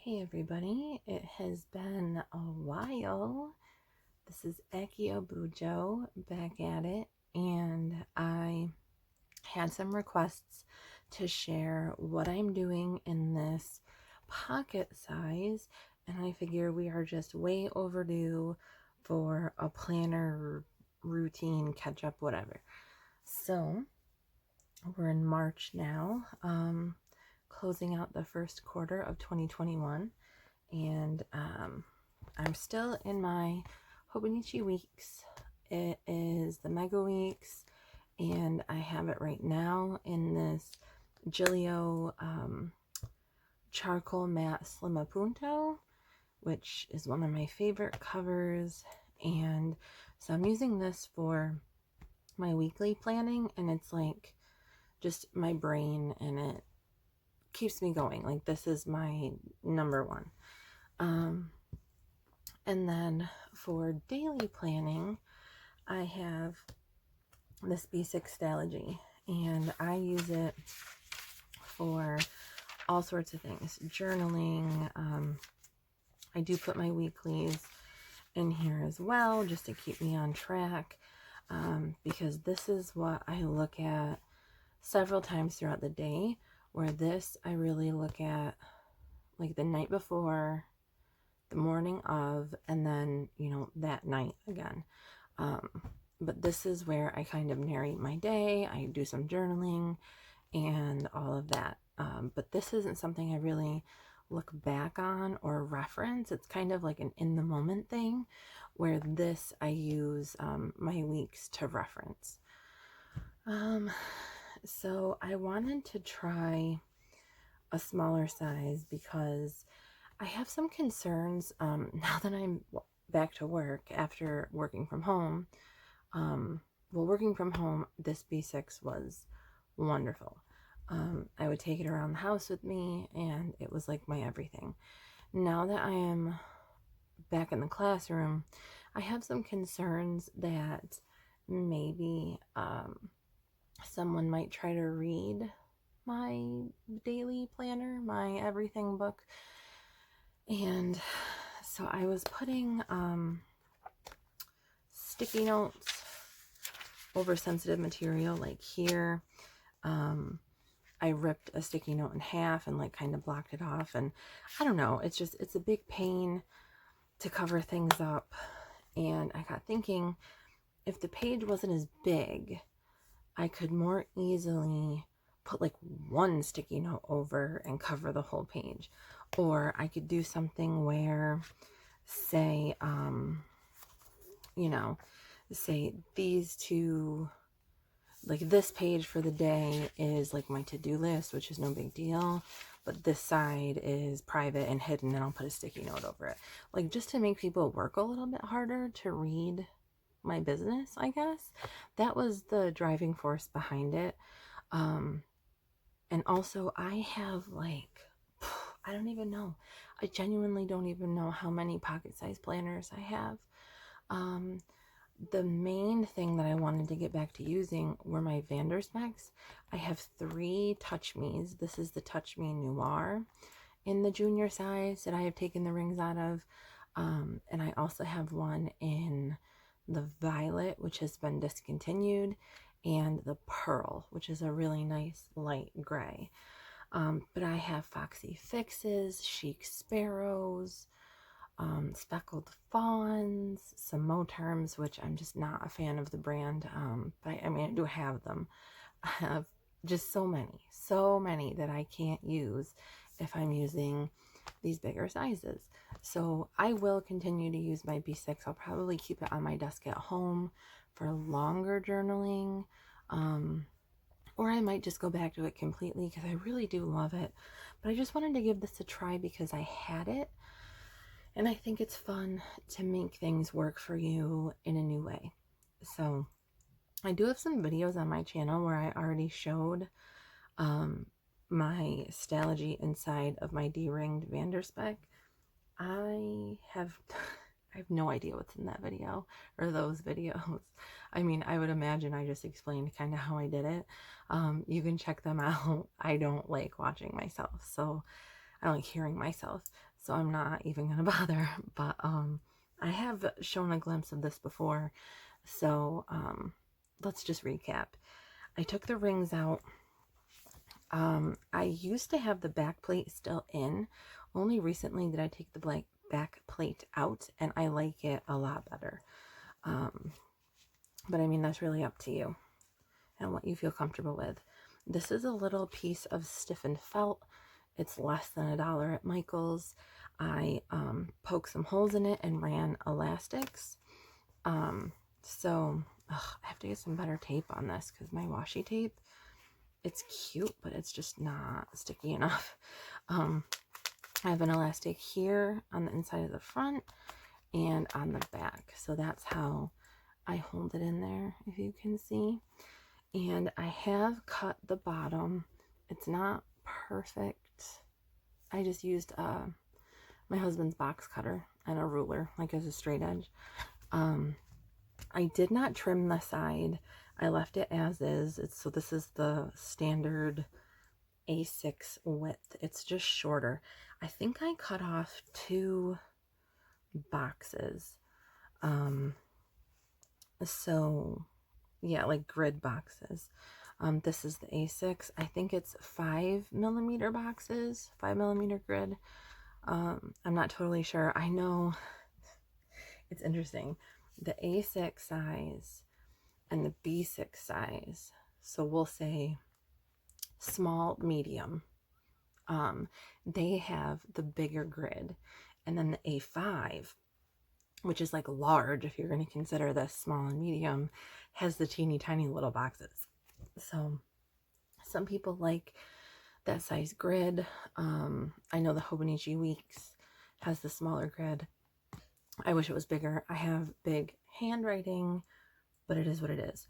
Hey everybody, it has been a while. This is Eki Obujo back at it, and I had some requests to share what I'm doing in this pocket size, and I figure we are just way overdue for a planner routine catch up, whatever. So we're in March now, closing out the first quarter of 2021. And I'm still in my Hobonichi weeks. It is the mega weeks, and I have it right now in this Gilio charcoal matte slim appunto, which is one of my favorite covers. And so I'm using this for my weekly planning, and it's like just my brain, and it keeps me going. Like, this is my number one. And then for daily planning, I have this A6 Stalogy, and I use it for all sorts of things. Journaling. I do put my weeklies in here as well, just to keep me on track, because this is what I look at several times throughout the day, where this I really look at like the night before, the morning of, and then, that night again. But this is where I kind of narrate my day. I do some journaling and all of that. But this isn't something I really look back on or reference. It's kind of like an in the moment thing, where this I use my weeks to reference. So I wanted to try a smaller size because I have some concerns now that I'm back to work after working from home. Working from home, this B6 was wonderful. I would take it around the house with me, and it was like my everything. Now that I am back in the classroom, I have some concerns that maybe someone might try to read my daily planner, my everything book. And so I was putting sticky notes over sensitive material, like here. I ripped a sticky note in half and like kind of blocked it off, and I don't know, it's a big pain to cover things up. And I got thinking, if the page wasn't as big, I could more easily put like one sticky note over and cover the whole page. Or I could do something where, say, say these two, like this page for the day is like my to-do list, which is no big deal, but this side is private and hidden, and I'll put a sticky note over it. Like, just to make people work a little bit harder to read my business, I guess. That was the driving force behind it. And also, I have like, I don't even know. I genuinely don't even know how many pocket-sized planners I have. The main thing that I wanted to get back to using were my Vander Specks. I have 3 Touch Me's. This is the Touch Me Noir in the junior size that I have taken the rings out of. And I also have one in the Violet, which has been discontinued, and the Pearl, which is a really nice light gray. But I have Foxy Fixes, Chic Sparrows, Speckled Fawns, some Moterms, which I'm just not a fan of the brand, but I do have them. I have just so many that I can't use if I'm using these bigger sizes. So I will continue to use my B6. I'll probably keep it on my desk at home for longer journaling, or I might just go back to it completely because I really do love it. But I just wanted to give this a try because I had it, and I think it's fun to make things work for you in a new way. So I do have some videos on my channel where I already showed my Stalogy inside of my D-ringed Vander Speck. I have no idea what's in that video or those videos. I mean, I would imagine I just explained kind of how I did it. You can check them out. I don't like watching myself, so I don't like hearing myself. so I'm not even gonna bother. But I have shown a glimpse of this before, so let's just recap. I took the rings out. I used to have the back plate still in. Only recently did I take the back plate out, and I like it a lot better. But I mean, that's really up to you and what you feel comfortable with. This is a little piece of stiffened felt. It's less than $1 at Michael's. I poked some holes in it and ran elastics. So I have to get some better tape on this because my washi tape, it's cute, but it's just not sticky enough. I have an elastic here on the inside of the front and on the back. So that's how I hold it in there, if you can see. And I have cut the bottom. It's not perfect. I just used my husband's box cutter and a ruler, like as a straight edge. I did not trim the side. I left it as is. So this is the standard A6 width. It's just shorter. I think I cut off 2 boxes. So yeah, like grid boxes. This is the A6. I think it's 5mm boxes, 5mm grid. I'm not totally sure. I know it's interesting. The A6 size and the B6 size. So we'll say small, medium. They have the bigger grid. And then the A5, which is like large, if you're going to consider this small and medium, has the teeny tiny little boxes. So some people like that size grid. I know the Hobonichi Weeks has the smaller grid. I wish it was bigger. I have big handwriting, but it is what it is.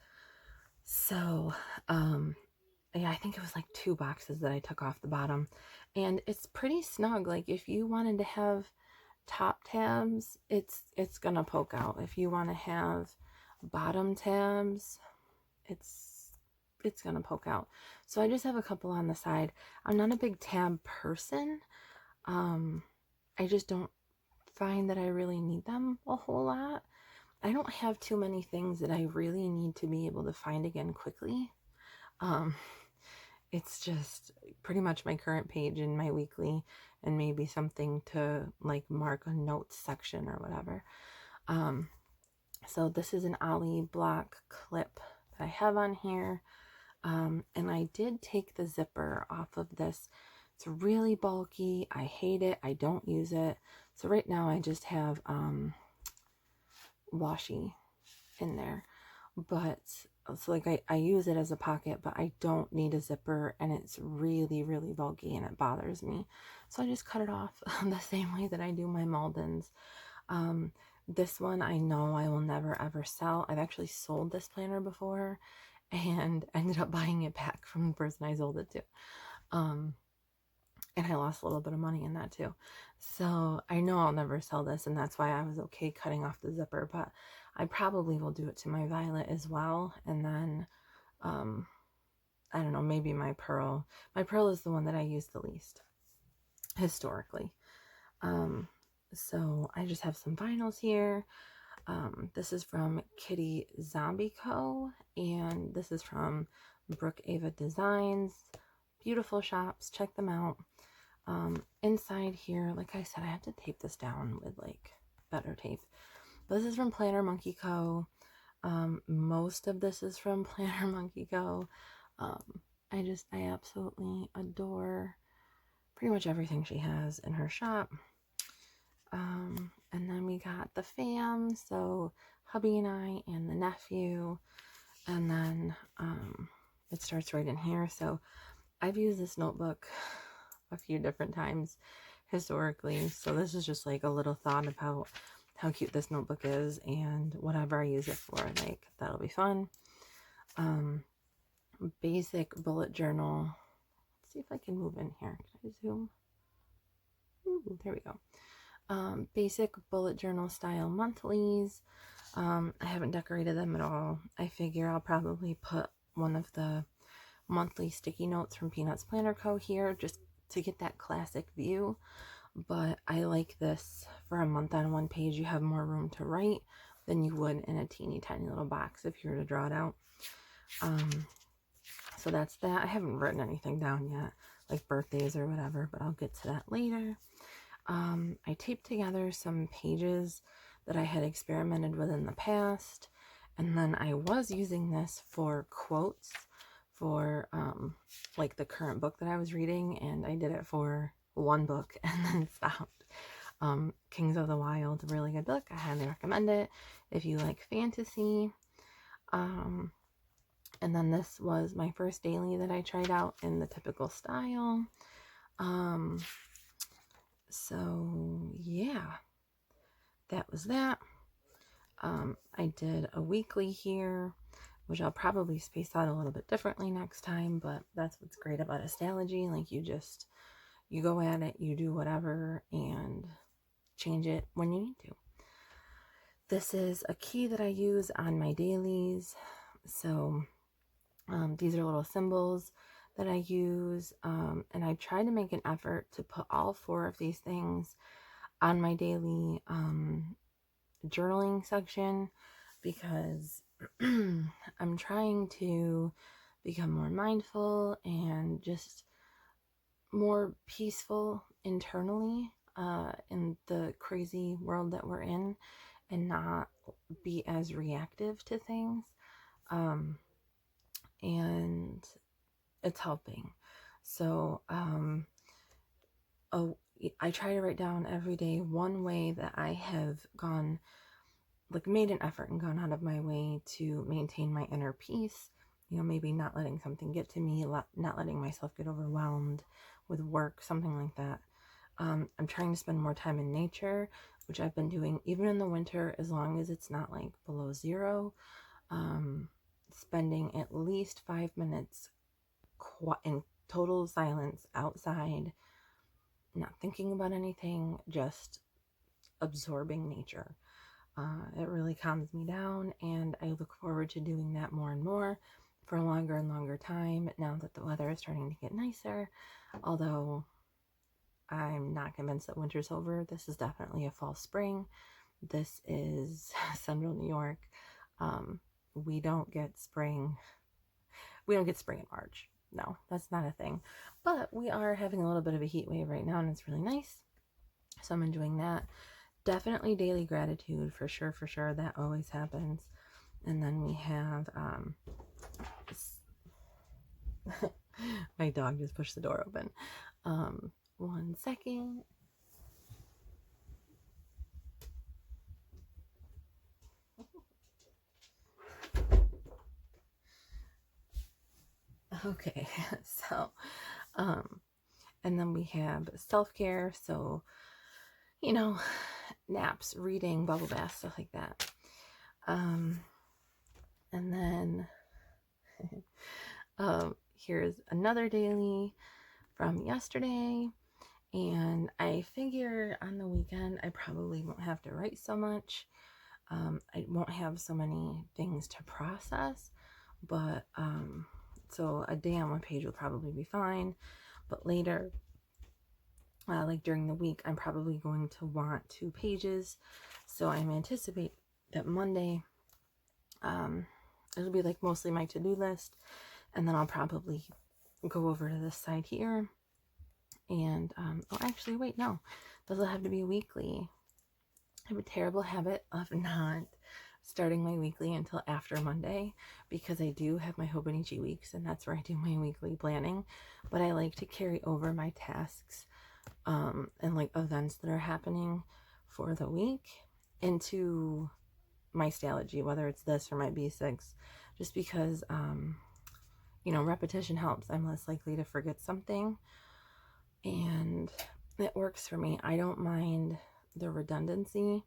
So yeah, I think it was like 2 boxes that I took off the bottom, and it's pretty snug. Like if you wanted to have top tabs, it's gonna poke out. If you want to have bottom tabs, it's gonna poke out. So I just have a couple on the side. I'm not a big tab person. I just don't find that I really need them a whole lot. I don't have too many things that I really need to be able to find again quickly. It's just pretty much my current page and my weekly, and maybe something to like mark a notes section or whatever. So this is an Ollie block clip that I have on here. And I did take the zipper off of this. It's really bulky. I hate it. I don't use it. So right now I just have washi in there. But so like I use it as a pocket, but I don't need a zipper, and it's really, really bulky and it bothers me. So I just cut it off the same way that I do my Maldens. This one I know I will never ever sell. I've actually sold this planner before and ended up buying it back from the person I sold it to. And I lost a little bit of money in that too. So I know I'll never sell this, and that's why I was okay cutting off the zipper, but I probably will do it to my Violet as well. And then, I don't know, maybe my Pearl. My Pearl is the one that I use the least, historically. So I just have some vinyls here. This is from Kitty Zombie Co. And this is from Brooke Ava Designs. Beautiful shops. Check them out. Inside here, like I said, I have to tape this down with like better tape. But this is from Planner Monkey Co. Most of this is from Planner Monkey Co. I absolutely adore pretty much everything she has in her shop. And then we got the fam, so hubby and I and the nephew, and then it starts right in here. So I've used this notebook a few different times historically, so this is just like a little thought about how cute this notebook is, and whatever I use it for, like that'll be fun. Basic bullet journal. Let's see if I can move in here. Can I zoom? Ooh, there we go. Basic bullet journal style monthlies. I haven't decorated them at all. I figure I'll probably put one of the monthly sticky notes from Peanuts Planner Co. here just to get that classic view. but I like this for a month on one page. You have more room to write than you would in a teeny tiny little box if you were to draw it out. So that's that. I haven't written anything down yet, like birthdays or whatever, but I'll get to that later. I taped together some pages that I had experimented with in the past, and then I was using this for quotes for like the current book that I was reading, and I did it for one book and then stopped. Kings of the Wild, a really good book. I highly recommend it if you like fantasy. And then this was my first daily that I tried out in the typical style. So yeah, that was that. I did a weekly here, which I'll probably space out a little bit differently next time, but that's what's great about a Stalogy. Like you go at it, you do whatever, and change it when you need to. This is a key that I use on my dailies. So these are little symbols that I use, and I try to make an effort to put all 4 of these things on my daily journaling section, because I'm trying to become more mindful and just more peaceful internally in the crazy world that we're in, and not be as reactive to things. And it's helping. So I try to write down every day one way that I have gone, like made an effort and gone out of my way to maintain my inner peace. You know, maybe not letting something get to me, not letting myself get overwhelmed with work, something like that. I'm trying to spend more time in nature, which I've been doing even in the winter, as long as it's not like below 0. Spending at least 5 minutes in total silence outside, not thinking about anything, just absorbing nature. It really calms me down, and I look forward to doing that more and more for a longer and longer time now that the weather is starting to get nicer. Although I'm not convinced that winter's over. This is definitely a fall spring. This is central New York. We don't get spring. We don't get spring in March. No, that's not a thing. But we are having a little bit of a heat wave right now, and it's really nice. So I'm enjoying that. Definitely daily gratitude, for sure, for sure. That always happens. And then we have my dog just pushed the door open. 1 second. Okay, so and then we have self-care, so you know, naps, reading, bubble bath, stuff like that. And then here's another daily from yesterday, and I figure on the weekend I probably won't have to write so much. I won't have so many things to process, but so a day on one page will probably be fine. But later, like during the week, I'm probably going to want 2 pages. So I'm anticipate that Monday, it'll be like mostly my to-do list, and then I'll probably go over to this side here. And oh, actually, wait, no, those will have to be weekly. I have a terrible habit of not starting my weekly until after Monday, because I do have my Hobonichi weeks, and that's where I do my weekly planning. But I like to carry over my tasks and like events that are happening for the week into my Stalogy, whether it's this or my B6, just because you know, repetition helps. I'm less likely to forget something, and it works for me. I don't mind the redundancy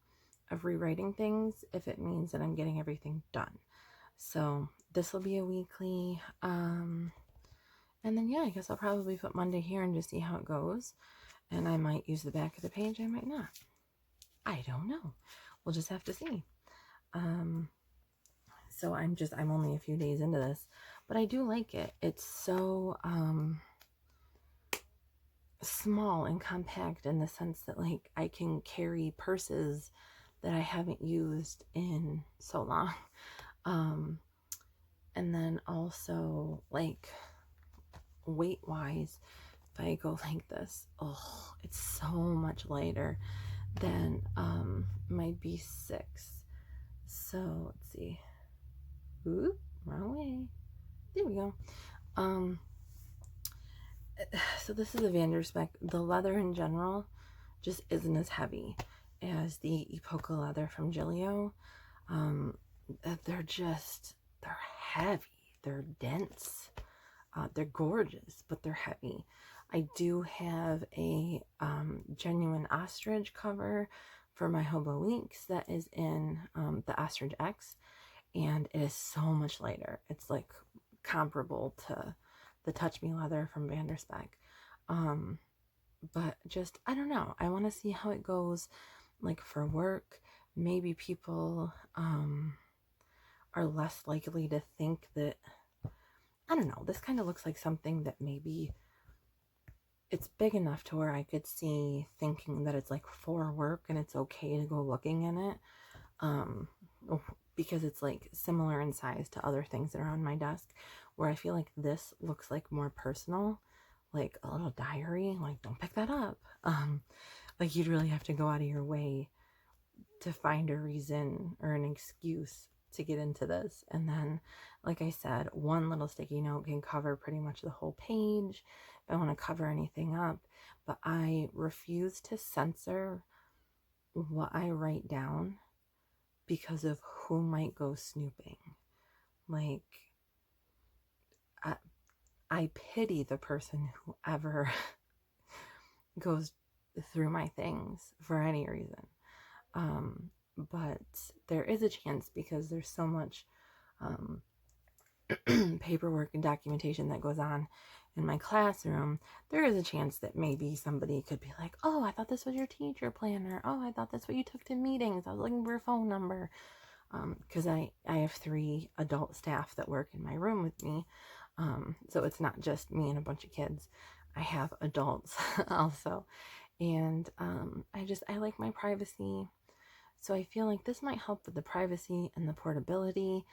of rewriting things if it means that I'm getting everything done. So this will be a weekly, and then yeah, I guess I'll probably put Monday here and just see how it goes. And I might use the back of the page, I might not. I don't know. We'll just have to see. So I'm only a few days into this, but I do like it. It's so small and compact in the sense that like I can carry purses that I haven't used in so long. And then also like weight wise, if I go like this, oh, it's so much lighter than my B6. So let's see. Oop, wrong way. There we go. So this is a Vander Speck. The leather in general just isn't as heavy as the Epoca leather from Gilio. They're heavy. They're dense. They're gorgeous, but they're heavy. I do have a genuine ostrich cover for my Hobonichi that is in the Ostrich X, and it is so much lighter. It's like comparable to the Touch Me leather from Vander Speck. But just, I don't know. I want to see how it goes, like for work. Maybe people are less likely to think that, I don't know, this kind of looks like something that maybe it's big enough to where I could see thinking that it's like for work and it's okay to go looking in it. Because it's like similar in size to other things that are on my desk, where I feel like this looks like more personal, like a little diary, like don't pick that up. Like you'd really have to go out of your way to find a reason or an excuse to get into this. And then, like I said, one little sticky note can cover pretty much the whole page if I want to cover anything up. But I refuse to censor what I write down because of who might go snooping. Like, I pity the person who ever goes through my things for any reason. But there is a chance, because there's so much paperwork and documentation that goes on in my classroom, there is a chance that maybe somebody could be like, oh, I thought this was your teacher planner. Oh, I thought that's what you took to meetings. I was looking for a phone number. Because I have 3 adult staff that work in my room with me. So it's not just me and a bunch of kids. I have adults also. And I like my privacy. So I feel like this might help with the privacy and the portability.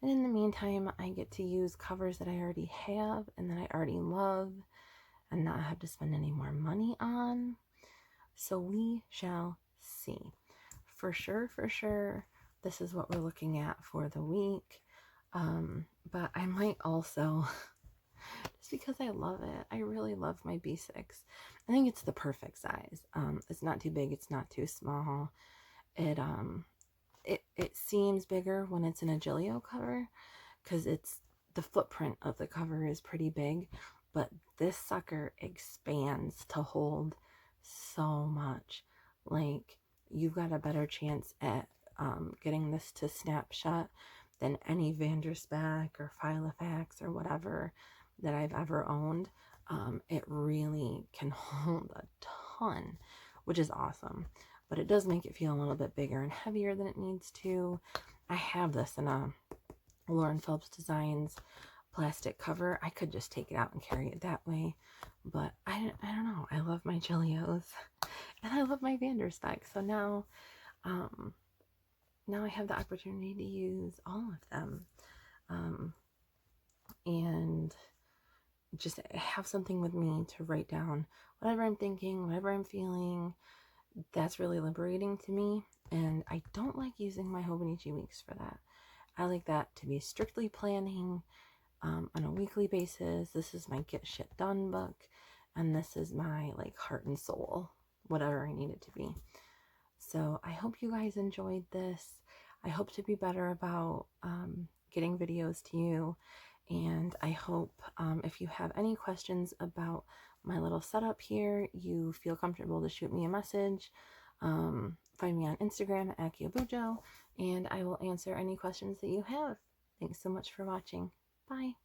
And in the meantime, I get to use covers that I already have and that I already love and not have to spend any more money on. So we shall see. For sure, this is what we're looking at for the week. But I might also, just because I love it, I really love my B6. I think it's the perfect size. It's not too big, it's not too small. It seems bigger when it's in a Gilio cover, because it's the footprint of the cover is pretty big, but this sucker expands to hold so much. Like, you've got a better chance at getting this to snap shut than any Vander Speck or Filofax or whatever that I've ever owned. It really can hold a ton, which is awesome. But it does make it feel a little bit bigger and heavier than it needs to. I have this in a Lauren Phelps Designs plastic cover. I could just take it out and carry it that way, but I don't know. I love my Gilios and I love my Vander Speck. So now I have the opportunity to use all of them, and just have something with me to write down whatever I'm thinking, whatever I'm feeling. That's really liberating to me, and I don't like using my Hobonichi weeks for that. I like that to be strictly planning on a weekly basis. This is my get shit done book, and this is my like heart and soul, whatever I need it to be. So I hope you guys enjoyed this. I hope to be better about getting videos to you, and I hope if you have any questions about my little setup here, you feel comfortable to shoot me a message. Find me on Instagram at Akiobujo, and I will answer any questions that you have. Thanks so much for watching. Bye.